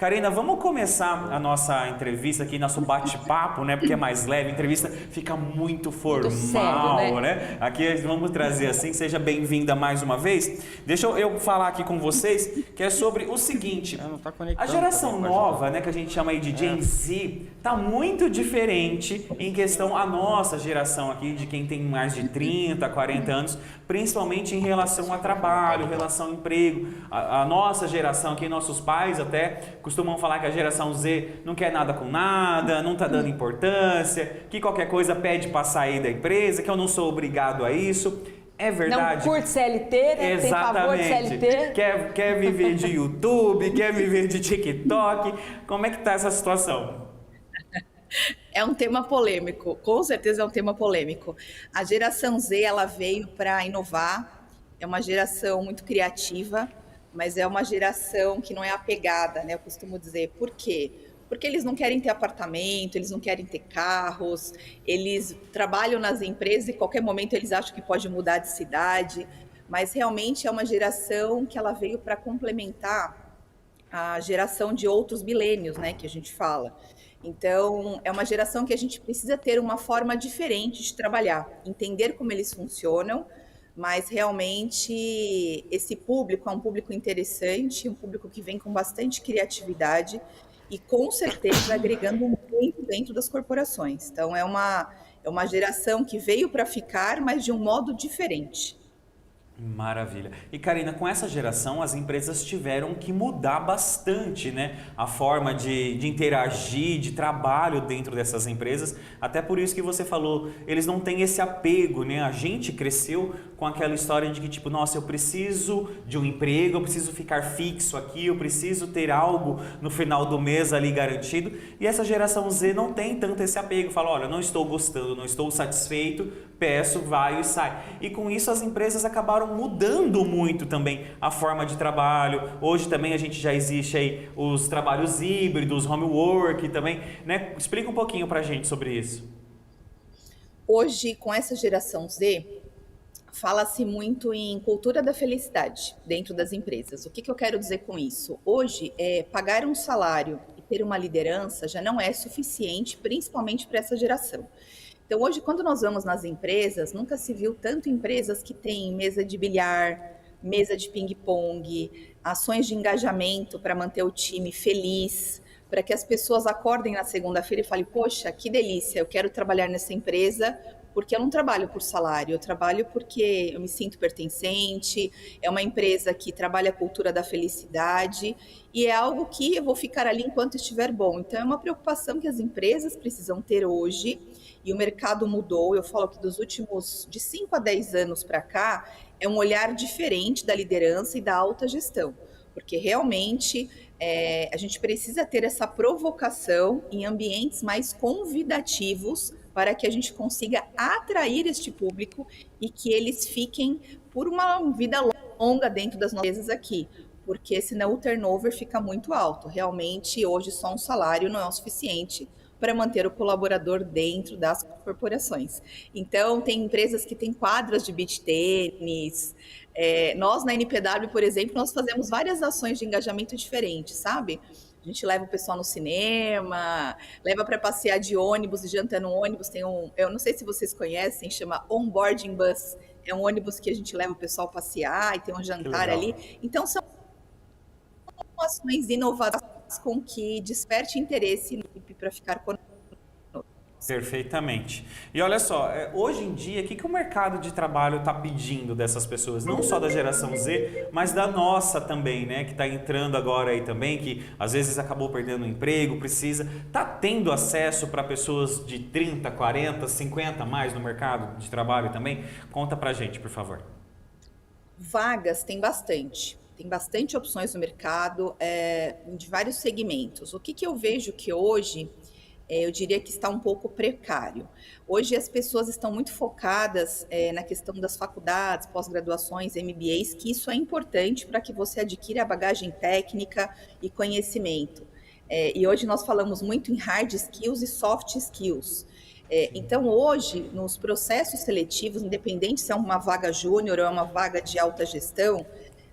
Karina, vamos começar a nossa entrevista aqui, nosso bate-papo, né? Porque é mais leve, a entrevista fica muito Muito sério, formal, né? né? Aqui vamos trazer assim, seja bem-vinda mais uma vez. Deixa eu falar aqui com vocês, que é sobre o seguinte. Não tá A conectando também geração a página. nova, né, que a gente chama aí de Gen Z, tá muito diferente em questão a nossa geração aqui, de quem tem mais de 30, 40 anos, principalmente em relação a trabalho, relação a emprego. A nossa geração aqui, nossos pais até costumam falar que a geração Z não quer nada com nada, não tá dando importância, que qualquer coisa pede para sair da empresa, que eu não sou obrigado a isso. É Não verdade? curte CLT, né? Tem favor de Exatamente. CLT. Quer viver de YouTube, quer viver de TikTok. Como é que tá essa situação? É um tema polêmico, com certeza é um tema polêmico. A geração Z, ela veio para inovar, é uma geração muito criativa, mas é uma geração que não é apegada, né? Eu costumo dizer. Por quê? Porque eles não querem ter apartamento, eles não querem ter carros, eles trabalham nas empresas e em qualquer momento eles acham que pode mudar de cidade, mas realmente é uma geração que ela veio para complementar a geração de outros milênios, né, que a gente fala. Então, é uma geração que a gente precisa ter uma forma diferente de trabalhar, entender como eles funcionam, mas realmente esse público é um público interessante, um público que vem com bastante criatividade e com certeza agregando muito dentro das corporações. Então, é uma geração que veio para ficar, mas de um modo diferente. Maravilha. E Karina, com essa geração, as empresas tiveram que mudar bastante, né? A forma de interagir, de trabalho dentro dessas empresas. Até por isso que você falou, eles não têm esse apego, né? A gente cresceu com aquela história de que, tipo, nossa, eu preciso de um emprego, eu preciso ficar fixo aqui, eu preciso ter algo no final do mês ali garantido. E essa geração Z não tem tanto esse apego. Fala, olha, não estou gostando, não estou satisfeito, peço, vai e sai. E com isso as empresas acabaram mudando muito também a forma de trabalho. Hoje também a gente já existe aí os trabalhos híbridos, homework também, né? Explica um pouquinho pra gente sobre isso. Hoje, com essa geração Z, fala-se muito em cultura da felicidade dentro das empresas. O que eu quero dizer com isso? Hoje, pagar um salário e ter uma liderança já não é suficiente, principalmente para essa geração. Então, hoje, quando nós vamos nas empresas, nunca se viu tanto empresas que têm mesa de bilhar, mesa de ping-pong, ações de engajamento para manter o time feliz, para que as pessoas acordem na segunda-feira e falem: poxa, que delícia, eu quero trabalhar nessa empresa, porque eu não trabalho por salário, eu trabalho porque eu me sinto pertencente, é uma empresa que trabalha a cultura da felicidade e é algo que eu vou ficar ali enquanto estiver bom. Então, é uma preocupação que as empresas precisam ter hoje e o mercado mudou. Eu falo que dos últimos de 5 a 10 anos para cá, é um olhar diferente da liderança e da alta gestão, porque realmente a gente precisa ter essa provocação em ambientes mais convidativos para que a gente consiga atrair este público e que eles fiquem por uma vida longa dentro das nossas empresas aqui, porque senão o turnover fica muito alto. Realmente, hoje só um salário não é o suficiente para manter o colaborador dentro das corporações. Então, tem empresas que têm quadras de beach tênis. Nós, na NPW, por exemplo, nós fazemos várias ações de engajamento diferentes, sabe? A gente leva o pessoal no cinema, leva para passear de ônibus e janta no ônibus. Eu não sei se vocês conhecem, chama Onboarding Bus. É um ônibus que a gente leva o pessoal passear e tem um Que jantar legal. ali. Então, são ações inovadoras com que desperte interesse para ficar conosco. Perfeitamente. E olha só, hoje em dia, o que o mercado de trabalho está pedindo dessas pessoas? Não só da geração Z, mas da nossa também, né? Que está entrando agora aí também, que às vezes acabou perdendo o emprego, precisa. Está tendo acesso para pessoas de 30, 40, 50 mais no mercado de trabalho também? Conta pra gente, por favor. Vagas tem bastante opções no mercado, de vários segmentos. O que eu vejo que hoje, eu diria que está um pouco precário. Hoje as pessoas estão muito focadas na questão das faculdades, pós-graduações, MBAs, que isso é importante para que você adquira a bagagem técnica e conhecimento. E hoje nós falamos muito em hard skills e soft skills. Então, hoje, nos processos seletivos, independente se é uma vaga júnior ou é uma vaga de alta gestão,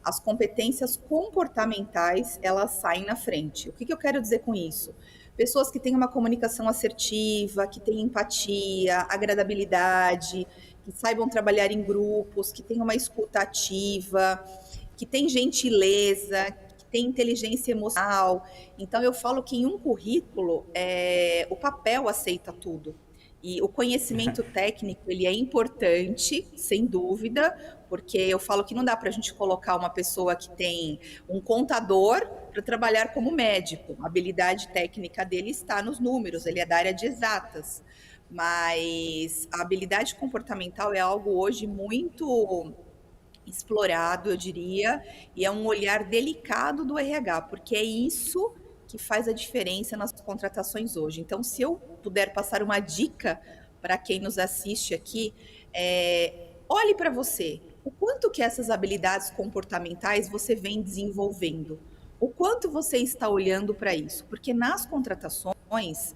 as competências comportamentais, elas saem na frente. O que eu quero dizer com isso? Pessoas que têm uma comunicação assertiva, que têm empatia, agradabilidade, que saibam trabalhar em grupos, que tenham uma escuta ativa, que têm gentileza, que têm inteligência emocional. Então, eu falo que em um currículo, o papel aceita tudo. E o conhecimento técnico, ele é importante, sem dúvida, porque eu falo que não dá para a gente colocar uma pessoa que tem um contador para trabalhar como médico. A habilidade técnica dele está nos números, ele é da área de exatas. Mas a habilidade comportamental é algo hoje muito explorado, eu diria, e é um olhar delicado do RH, porque é isso que faz a diferença nas contratações hoje. Então, se eu puder passar uma dica para quem nos assiste aqui, olhe para você. O quanto que essas habilidades comportamentais você vem desenvolvendo? O quanto você está olhando para isso? Porque nas contratações,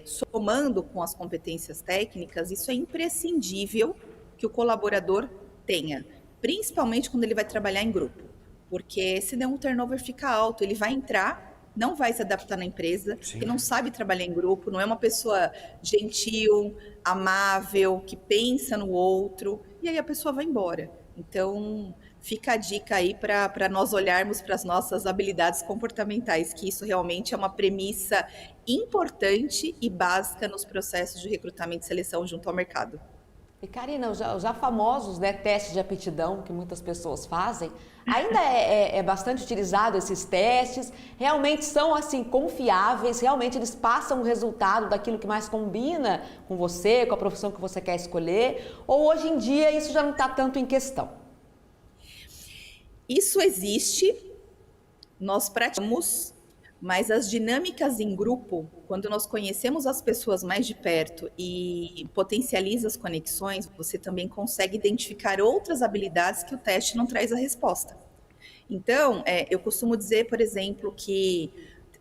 somando com as competências técnicas, isso é imprescindível que o colaborador tenha, principalmente quando ele vai trabalhar em grupo. Porque senão o turnover fica alto, ele vai entrar, não vai se adaptar na empresa, que não sabe trabalhar em grupo, não é uma pessoa gentil, amável, que pensa no outro, e aí a pessoa vai embora. Então, fica a dica aí para nós olharmos para as nossas habilidades comportamentais, que isso realmente é uma premissa importante e básica nos processos de recrutamento e seleção junto ao mercado. E Karina, os já famosos, né, testes de aptidão que muitas pessoas fazem, ainda é bastante utilizado esses testes? Realmente são assim confiáveis? Realmente eles passam o resultado daquilo que mais combina com você, com a profissão que você quer escolher? Ou hoje em dia isso já não está tanto em questão? Isso existe, nós praticamos, mas as dinâmicas em grupo, quando nós conhecemos as pessoas mais de perto e potencializa as conexões, você também consegue identificar outras habilidades que o teste não traz a resposta. Então, eu costumo dizer, por exemplo, que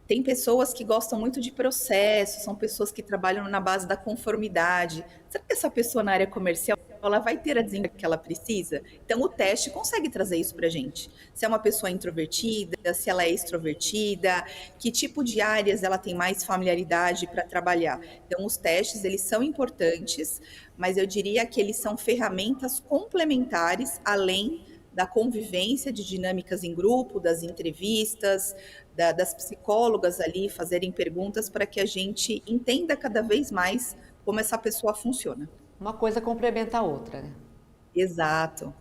tem pessoas que gostam muito de processo, são pessoas que trabalham na base da conformidade. Será que essa pessoa na área comercial ela vai ter a desenvoltura que ela precisa? Então, o teste consegue trazer isso para a gente. Se é uma pessoa introvertida, se ela é extrovertida, que tipo de áreas ela tem mais familiaridade para trabalhar. Então, os testes, eles são importantes, mas eu diria que eles são ferramentas complementares, além da convivência de dinâmicas em grupo, das entrevistas, das psicólogas ali fazerem perguntas para que a gente entenda cada vez mais como essa pessoa funciona. Uma coisa complementa a outra, né? Exato.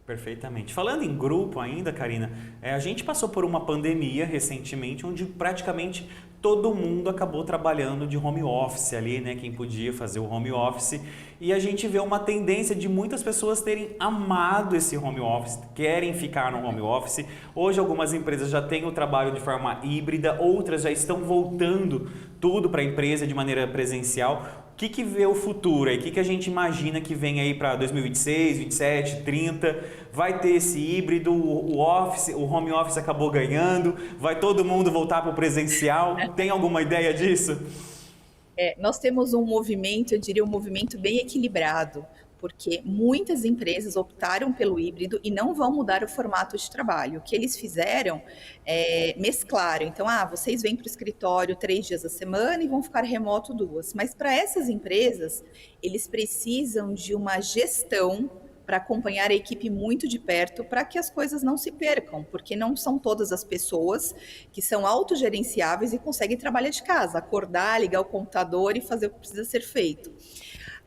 Perfeitamente. Falando em grupo ainda, Karina, a gente passou por uma pandemia recentemente onde praticamente todo mundo acabou trabalhando de home office ali, né? Quem podia fazer o home office. E a gente vê uma tendência de muitas pessoas terem amado esse home office, querem ficar no home office. Hoje algumas empresas já têm o trabalho de forma híbrida, outras já estão voltando tudo para a empresa de maneira presencial. O que vê o futuro aí? O que a gente imagina que vem aí para 2026, 27, 30? Vai ter esse híbrido, o home office acabou ganhando? Vai todo mundo voltar para o presencial? Tem alguma ideia disso? Nós temos um movimento, eu diria um movimento bem equilibrado, porque muitas empresas optaram pelo híbrido e não vão mudar o formato de trabalho. O que eles fizeram mesclaram. Então, vocês vêm para o escritório 3 dias a semana e vão ficar remoto 2. Mas para essas empresas, eles precisam de uma gestão para acompanhar a equipe muito de perto, para que as coisas não se percam, porque não são todas as pessoas que são autogerenciáveis e conseguem trabalhar de casa, acordar, ligar o computador e fazer o que precisa ser feito.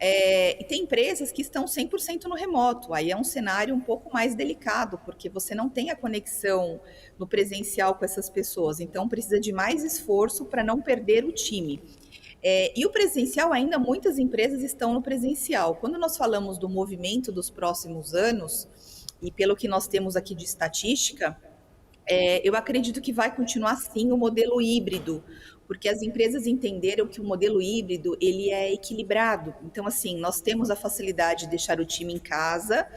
E tem empresas que estão 100% no remoto, aí é um cenário um pouco mais delicado, porque você não tem a conexão no presencial com essas pessoas, então precisa de mais esforço para não perder o time. E o presencial, ainda muitas empresas estão no presencial. Quando nós falamos do movimento dos próximos anos, e pelo que nós temos aqui de estatística, eu acredito que vai continuar sim o modelo híbrido, porque as empresas entenderam que o modelo híbrido ele é equilibrado. Então, assim, nós temos a facilidade de deixar o time em casa,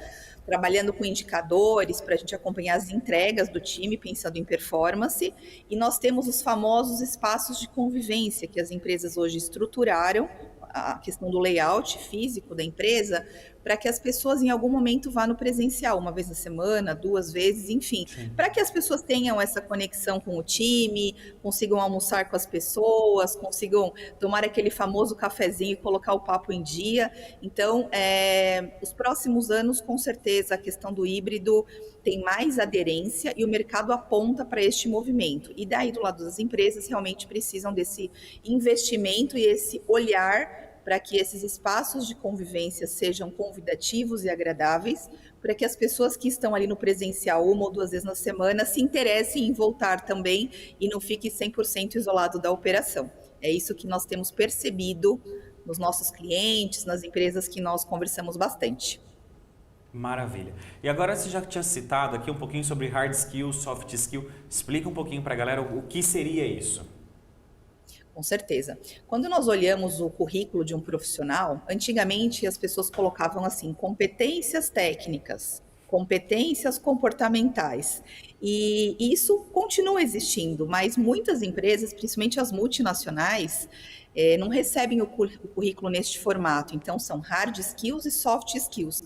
trabalhando com indicadores para a gente acompanhar as entregas do time, pensando em performance, e nós temos os famosos espaços de convivência que as empresas hoje estruturaram, a questão do layout físico da empresa, para que as pessoas em algum momento vá no presencial, uma vez na semana, 2 vezes, enfim, Sim. para que as pessoas tenham essa conexão com o time, consigam almoçar com as pessoas, consigam tomar aquele famoso cafezinho e colocar o papo em dia. Então, os próximos anos, com certeza, a questão do híbrido tem mais aderência e o mercado aponta para este movimento. E daí, do lado das empresas, realmente precisam desse investimento e esse olhar para que esses espaços de convivência sejam convidativos e agradáveis, para que as pessoas que estão ali no presencial 1 ou 2 vezes na semana se interessem em voltar também e não fique 100% isolado da operação. É isso que nós temos percebido nos nossos clientes, nas empresas que nós conversamos bastante. Maravilha. E agora você já tinha citado aqui um pouquinho sobre hard skill, soft skill. Explica um pouquinho para a galera o que seria isso. Com certeza. Quando nós olhamos o currículo de um profissional, antigamente as pessoas colocavam assim, competências técnicas, competências comportamentais. E isso continua existindo, mas muitas empresas, principalmente as multinacionais, não recebem o currículo neste formato. Então, são hard skills e soft skills.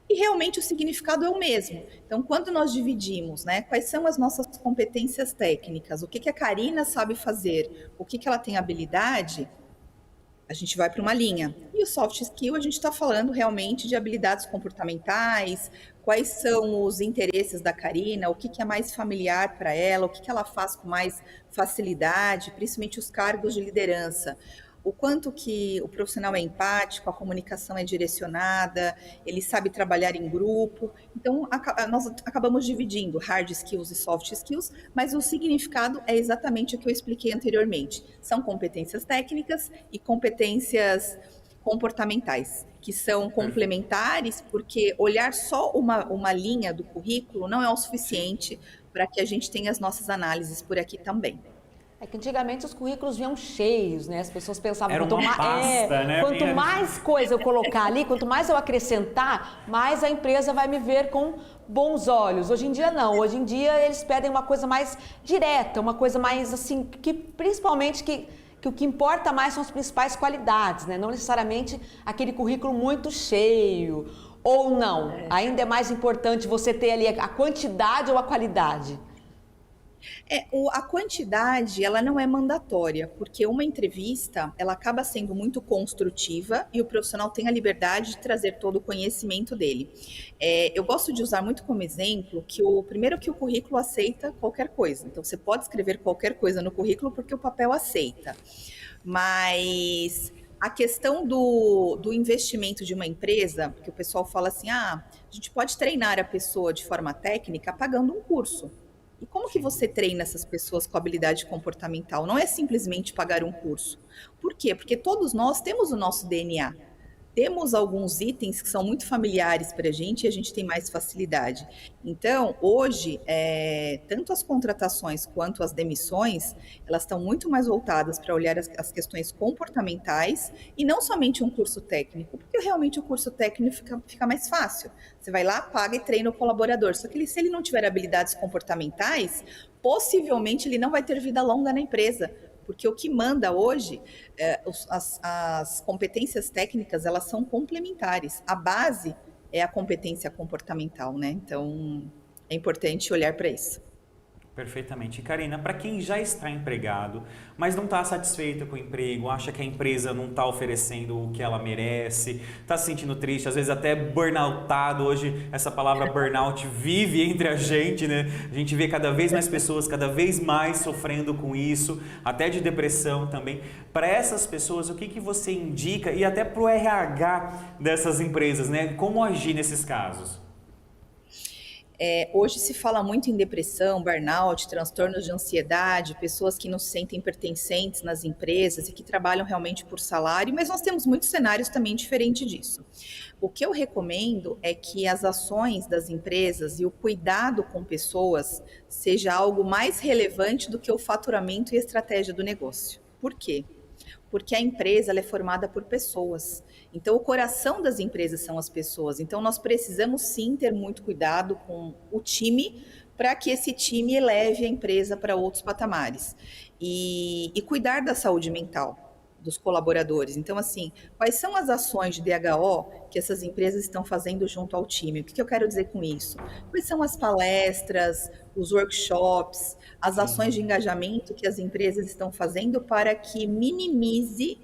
E realmente o significado é o mesmo. Então, quando nós dividimos, né, quais são as nossas competências técnicas, o que a Karina sabe fazer, o que ela tem habilidade, a gente vai para uma linha. E o soft skill, a gente está falando realmente de habilidades comportamentais, quais são os interesses da Karina, o que é mais familiar para ela, o que ela faz com mais facilidade, principalmente os cargos de liderança. O quanto que o profissional é empático, a comunicação é direcionada, ele sabe trabalhar em grupo. Então, nós acabamos dividindo hard skills e soft skills, mas o significado é exatamente o que eu expliquei anteriormente. São competências técnicas e competências comportamentais, que são complementares, porque olhar só uma linha do currículo não é o suficiente para que a gente tenha as nossas análises por aqui também. É que antigamente os currículos vinham cheios, né? As pessoas pensavam, Era uma pasta, né? quanto mais coisa eu colocar ali, quanto mais eu acrescentar, mais a empresa vai me ver com bons olhos. Hoje em dia não, hoje em dia eles pedem uma coisa mais direta, uma coisa mais assim, que principalmente que o que importa mais são as principais qualidades, né? Não necessariamente aquele currículo muito cheio, ou não. Ainda é mais importante você ter ali a quantidade ou a qualidade. A quantidade, ela não é mandatória, porque uma entrevista, ela acaba sendo muito construtiva e o profissional tem a liberdade de trazer todo o conhecimento dele. Eu gosto de usar muito como exemplo que primeiro que o currículo aceita qualquer coisa. Então, você pode escrever qualquer coisa no currículo porque o papel aceita. Mas a questão do investimento de uma empresa, porque o pessoal fala assim, a gente pode treinar a pessoa de forma técnica pagando um curso. E como que você treina essas pessoas com habilidade comportamental? Não é simplesmente pagar um curso. Por quê? Porque todos nós temos o nosso DNA. Temos alguns itens que são muito familiares para a gente e a gente tem mais facilidade. Então, hoje, tanto as contratações quanto as demissões, elas estão muito mais voltadas para olhar as questões comportamentais e não somente um curso técnico, porque realmente o curso técnico fica mais fácil. Você vai lá, paga e treina o colaborador. Só que se ele não tiver habilidades comportamentais, possivelmente ele não vai ter vida longa na empresa. Porque o que manda hoje, as competências técnicas, elas são complementares. A base é a competência comportamental, né? Então, é importante olhar para isso. Perfeitamente. E Karina, para quem já está empregado, mas não está satisfeito com o emprego, acha que a empresa não está oferecendo o que ela merece, está se sentindo triste, às vezes até burnoutado, hoje essa palavra burnout vive entre a gente, né? A gente vê cada vez mais pessoas, cada vez mais sofrendo com isso, até de depressão também. Para essas pessoas, o que você indica e até para o RH dessas empresas, né? Como agir nesses casos? Hoje se fala muito em depressão, burnout, transtornos de ansiedade, pessoas que não se sentem pertencentes nas empresas e que trabalham realmente por salário, mas nós temos muitos cenários também diferentes disso. O que eu recomendo é que as ações das empresas e o cuidado com pessoas seja algo mais relevante do que o faturamento e a estratégia do negócio. Por quê? Porque a empresa ela é formada por pessoas. Então, o coração das empresas são as pessoas. Então, nós precisamos sim ter muito cuidado com o time para que esse time eleve a empresa para outros patamares. E cuidar da saúde mental. dos colaboradores. Então, assim, quais são as ações de DHO que essas empresas estão fazendo junto ao time? O que eu quero dizer com isso? Quais são as palestras, os workshops, as ações de engajamento que as empresas estão fazendo para que minimize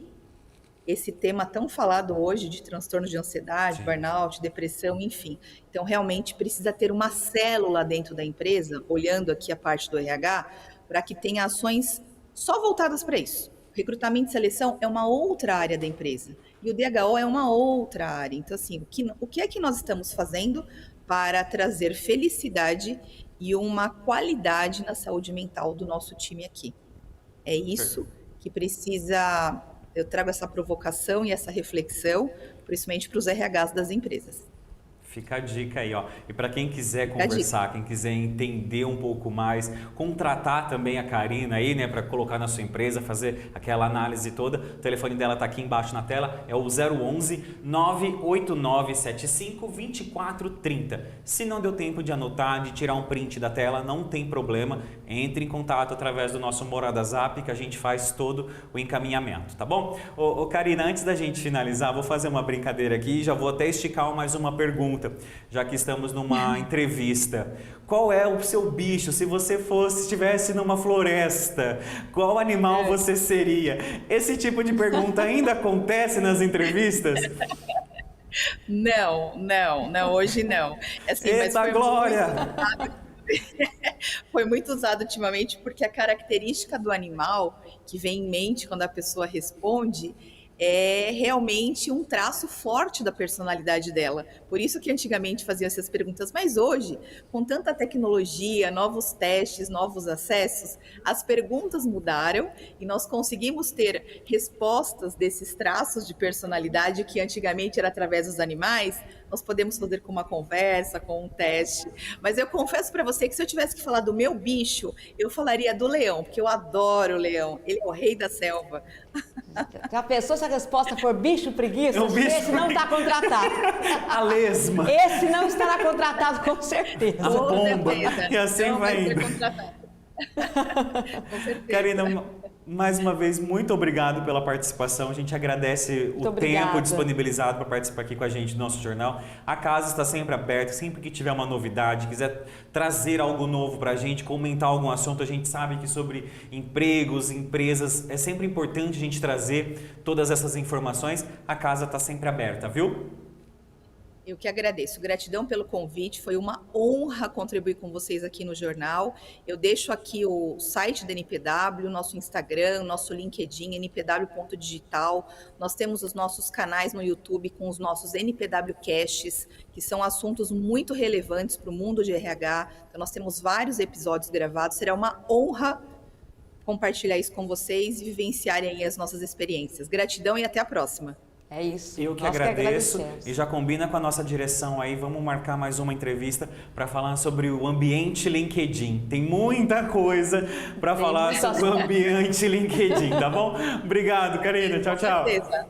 esse tema tão falado hoje de transtorno de ansiedade, Sim. burnout, depressão, enfim. Então, realmente precisa ter uma célula dentro da empresa, olhando aqui a parte do RH, para que tenha ações só voltadas para isso. Recrutamento e seleção é uma outra área da empresa e o DHO é uma outra área. Então, assim, o que é que nós estamos fazendo para trazer felicidade e uma qualidade na saúde mental do nosso time aqui? É isso que precisa. Eu trago essa provocação e essa reflexão, principalmente para os RHs das empresas. Fica a dica aí, ó. E para quem quiser conversar, quem quiser entender um pouco mais, contratar também a Karina aí, né, para colocar na sua empresa, fazer aquela análise toda, o telefone dela tá aqui embaixo na tela, é o 011 98975 2430. Se não deu tempo de anotar, de tirar um print da tela, não tem problema, entre em contato através do nosso Morada Zap, que a gente faz todo o encaminhamento, tá bom? Ô Karina, antes da gente finalizar, vou fazer uma brincadeira aqui e já vou até esticar mais uma pergunta, já que estamos numa entrevista. Qual é o seu bicho? Se você estivesse numa floresta, qual animal você seria? Esse tipo de pergunta ainda acontece nas entrevistas? Não, hoje não. Assim, Eita, mas Glória! Foi muito usado ultimamente porque a característica do animal que vem em mente quando a pessoa responde é realmente um traço forte da personalidade dela. Por isso que antigamente faziam essas perguntas, mas hoje, com tanta tecnologia, novos testes, novos acessos, as perguntas mudaram e nós conseguimos ter respostas desses traços de personalidade que antigamente era através dos animais, nós podemos fazer com uma conversa, com um teste. Mas eu confesso para você que se eu tivesse que falar do meu bicho, eu falaria do leão, porque eu adoro o leão. Ele é o rei da selva. Já pensou se a resposta for bicho preguiça? Esse não está contratado. A lesma. Esse não estará contratado, com certeza. A bomba. Certeza. E assim Não vai ser indo. contratado. Com certeza. Karina, mais uma vez, muito obrigado pela participação. A gente agradece o tempo disponibilizado para participar aqui com a gente do nosso jornal. A casa está sempre aberta, sempre que tiver uma novidade, quiser trazer algo novo para a gente, comentar algum assunto, a gente sabe que sobre empregos, empresas, é sempre importante a gente trazer todas essas informações. A casa está sempre aberta, viu? Eu que agradeço. Gratidão pelo convite. Foi uma honra contribuir com vocês aqui no jornal. Eu deixo aqui o site da NPW, nosso Instagram, nosso LinkedIn, npw.digital. Nós temos os nossos canais no YouTube com os nossos NPW Casts, que são assuntos muito relevantes para o mundo de RH. Então, nós temos vários episódios gravados. Será uma honra compartilhar isso com vocês e vivenciarem aí as nossas experiências. Gratidão e até a próxima. É isso. Eu que Nós agradeço agradecemos. e já combina com a nossa direção aí, vamos marcar mais uma entrevista para falar sobre o ambiente LinkedIn. Tem muita coisa para falar sobre o ambiente LinkedIn, tá bom? Obrigado, Karina. Tchau, tchau. Com certeza.